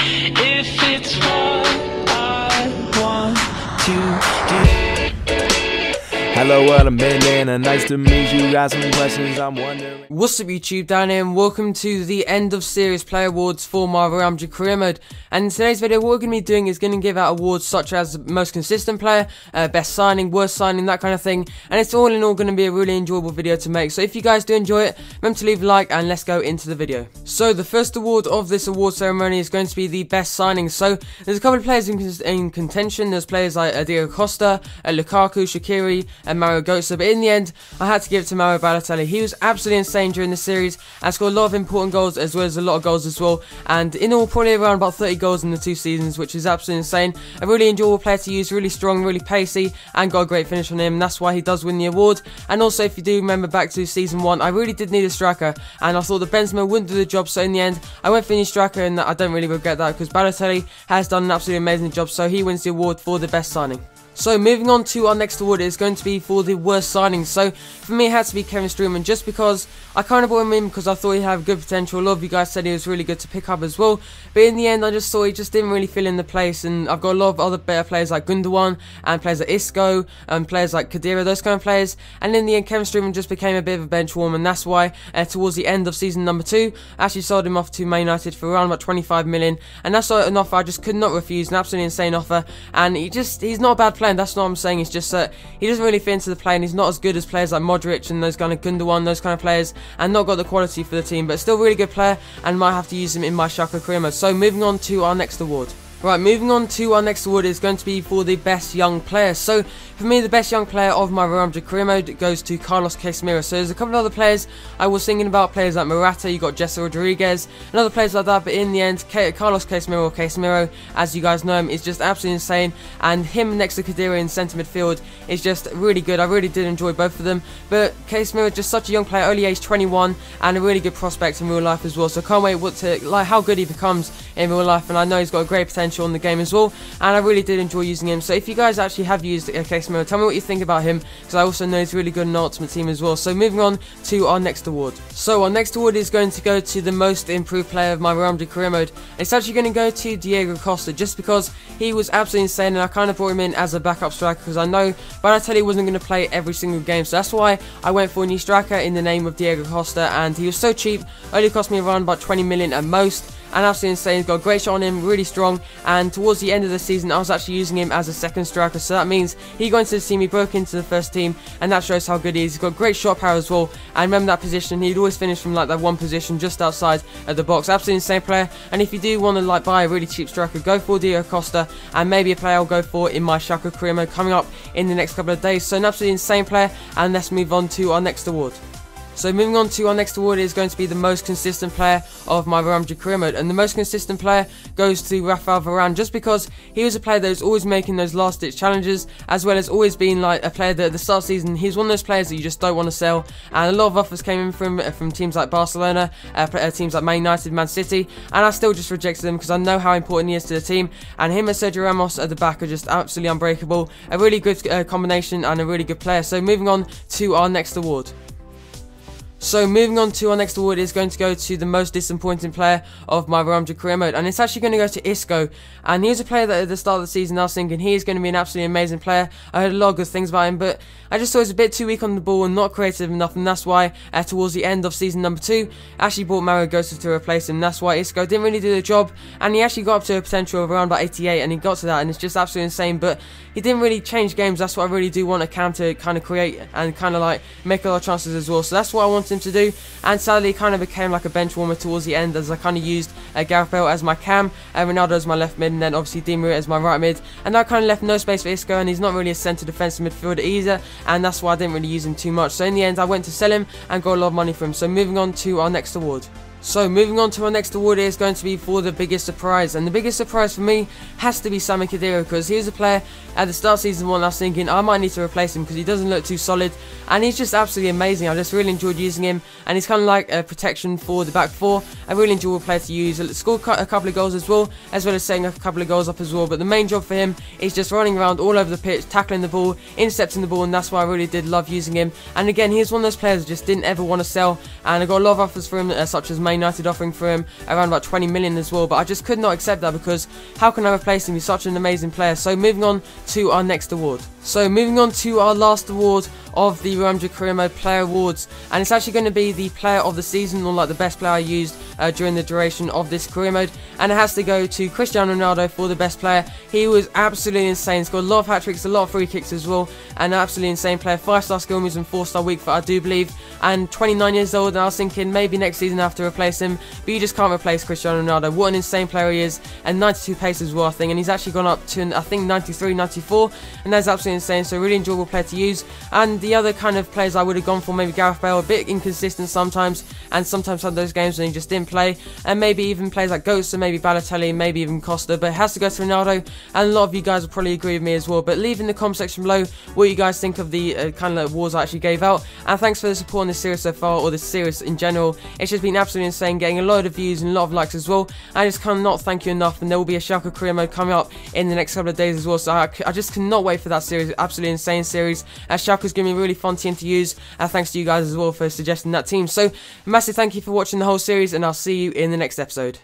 if it's what I want to do. Hello world, I'm Ben and nice to meet you. Got some questions I'm wondering. What's up YouTube, down here, and welcome to the end of series player awards for my Real Madrid career mode. And in today's video, what we're going to be doing is going to give out awards such as most consistent player, best signing, worst signing, that kind of thing. And it's all in all going to be a really enjoyable video to make. So if you guys do enjoy it, remember to leave a like and let's go into the video. So the first award of this award ceremony is going to be the best signing. So there's a couple of players in contention. There's players like Diego Costa, Lukaku, Shaqiri, and Mario Götze, but in the end I had to give it to Mario Balotelli. He was absolutely insane during the series and scored a lot of important goals as well as a lot of goals as well, and in all probably around about 30 goals in the 2 seasons, which is absolutely insane. A really enjoyable player to use, really strong, really pacey, and got a great finish on him, and that's why he does win the award. And also, if you do remember back to season 1, I really did need a striker and I thought that Benzema wouldn't do the job, so in the end I went for a new striker, and I don't really regret that because Balotelli has done an absolutely amazing job, so he wins the award for the best signing. So moving on to our next award is going to be for the worst signing. So for me it had to be Kevin Strootman, just because I kind of brought him in because I thought he had good potential. A lot of you guys said he was really good to pick up as well, but in the end I just thought he just didn't really fill in the place, and I've got a lot of other better players like Gundogan and players like Isco and players like Khedira, those kind of players, and in the end Kevin Strootman just became a bit of a bench warmer, and that's why towards the end of season number 2 I actually sold him off to Man United for around about 25 million, and that's an offer I just could not refuse, an absolutely insane offer. And he's not a bad player, that's not what I'm saying. It's just that he doesn't really fit into the play, and he's not as good as players like Modric and those kind of Gundogan, those kind of players, and not got the quality for the team, but still really good player, and might have to use him in my Schalke career mode. So moving on to our next award. Right, moving on to our next award is going to be for the best young player. So for me, the best young player of my Real Madrid career mode goes to Carlos Casemiro. So there's a couple of other players I was thinking about, players like Morata, you got Jesse Rodriguez, and other players like that, but in the end, Carlos Casemiro, or Casemiro, as you guys know him, is just absolutely insane, and him next to Khedira in centre midfield is just really good. I really did enjoy both of them, but Casemiro is just such a young player, only age 21, and a really good prospect in real life as well, so I can't wait how good he becomes in real life, and I know he's got a great potential on the game as well, and I really did enjoy using him. So if you guys actually have used Casemiro, tell me what you think about him, because I also know he's really good in the Ultimate Team as well. So moving on to our next award. So our next award is going to go to the most improved player of my Real Madrid career mode. It's actually going to go to Diego Costa, just because he was absolutely insane, and I kind of brought him in as a backup striker because I know Balotelli wasn't going to play every single game, so that's why I went for a new striker in the name of Diego Costa, and he was so cheap, only cost me around about 20 million at most. And absolutely insane. He's got a great shot on him, really strong, and towards the end of the season I was actually using him as a second striker, so that means he got into the team, he broke into the first team, and that shows how good he is. He's got great shot power as well, and remember that position, he'd always finish from like that one position just outside of the box. Absolutely insane player, and if you do want to buy a really cheap striker, go for Diego Costa, and maybe a player I'll go for in my Schalke career mode coming up in the next couple of days. So an absolutely insane player, and let's move on to our next award. So moving on to our next award is going to be the most consistent player of my Real Madrid career mode, and the most consistent player goes to Rafael Varane, just because he was a player that was always making those last ditch challenges, as well as always being like a player that at the start of the season he's one of those players that you just don't want to sell, and a lot of offers came in from teams like Barcelona, teams like Man United, Man City, and I still just rejected them because I know how important he is to the team, and him and Sergio Ramos at the back are just absolutely unbreakable, a really good combination and a really good player. So moving on to our next award. So moving on to our next award is going to go to the most disappointing player of my Real Madrid career mode, and it's actually going to go to Isco. And he was a player that at the start of the season I was thinking he is going to be an absolutely amazing player. I heard a lot of good things about him, but I just thought he was a bit too weak on the ball and not creative enough, and that's why towards the end of season number 2 I actually bought Mario Götze to replace him. That's why Isco didn't really do the job, and he actually got up to a potential of around about 88, and he got to that, and it's just absolutely insane, but he didn't really change games. That's what I really do want a cam to kind of create and kind of like make a lot of chances as well, so that's what I wanted him to do. And sadly he kind of became like a bench warmer towards the end, as I kind of used Gareth Bale as my cam, and Ronaldo as my left mid, and then obviously Di Maria as my right mid, and that kind of left no space for Isco, and he's not really a centre defensive midfielder either, and that's why I didn't really use him too much. So in the end I went to sell him and got a lot of money for him. So moving on to our next award. So moving on to our next award is going to be for the biggest surprise, and the biggest surprise for me has to be Sami Khedira, because he was a player at the start of season 1 I was thinking I might need to replace him because he doesn't look too solid, and he's just absolutely amazing. I just really enjoyed using him, and he's kind of like a protection for the back four. A really enjoyable player to use. Scored a couple of goals as well as setting a couple of goals up as well, but the main job for him is just running around all over the pitch, tackling the ball, intercepting the ball, and that's why I really did love using him. And again, he's one of those players that just didn't ever want to sell, and I got a lot of offers for him such as Man Man United offering for him around about 20 million as well, but I just could not accept that because how can I replace him? He's such an amazing player. So moving on to our next award. So moving on to our last award of the Real Madrid Career Mode Player Awards, and it's actually going to be the Player of the Season, or like the best player I used during the duration of this career mode, and it has to go to Cristiano Ronaldo for the best player. He was absolutely insane, scored a lot of hat-tricks, a lot of free kicks as well, and an absolutely insane player. 5-star skill moves and 4-star weak foot, I do believe, and 29 years old, and I was thinking maybe next season I have to replace him, but you just can't replace Cristiano Ronaldo. What an insane player he is, and 92 pace as well, I think, and he's actually gone up to, I think, 93, 94, and that's absolutely insane. So really enjoyable player to use. And the other kind of players I would have gone for, maybe Gareth Bale, a bit inconsistent sometimes, and sometimes had those games when he just didn't play, and maybe even players like Goetze, maybe Balotelli, maybe even Costa, but it has to go to Ronaldo, and a lot of you guys will probably agree with me as well. But leave in the comment section below what you guys think of the kind of awards I actually gave out, and thanks for the support on this series so far, or this series in general. It's just been absolutely insane, getting a lot of views and a lot of likes as well. I just cannot thank you enough, and there will be a Schalke career mode coming up in the next couple of days as well, so I just cannot wait for that series. Absolutely insane series. Schalke's going to be a really fun team to use, and thanks to you guys as well for suggesting that team. So massive thank you for watching the whole series, and I'll see you in the next episode.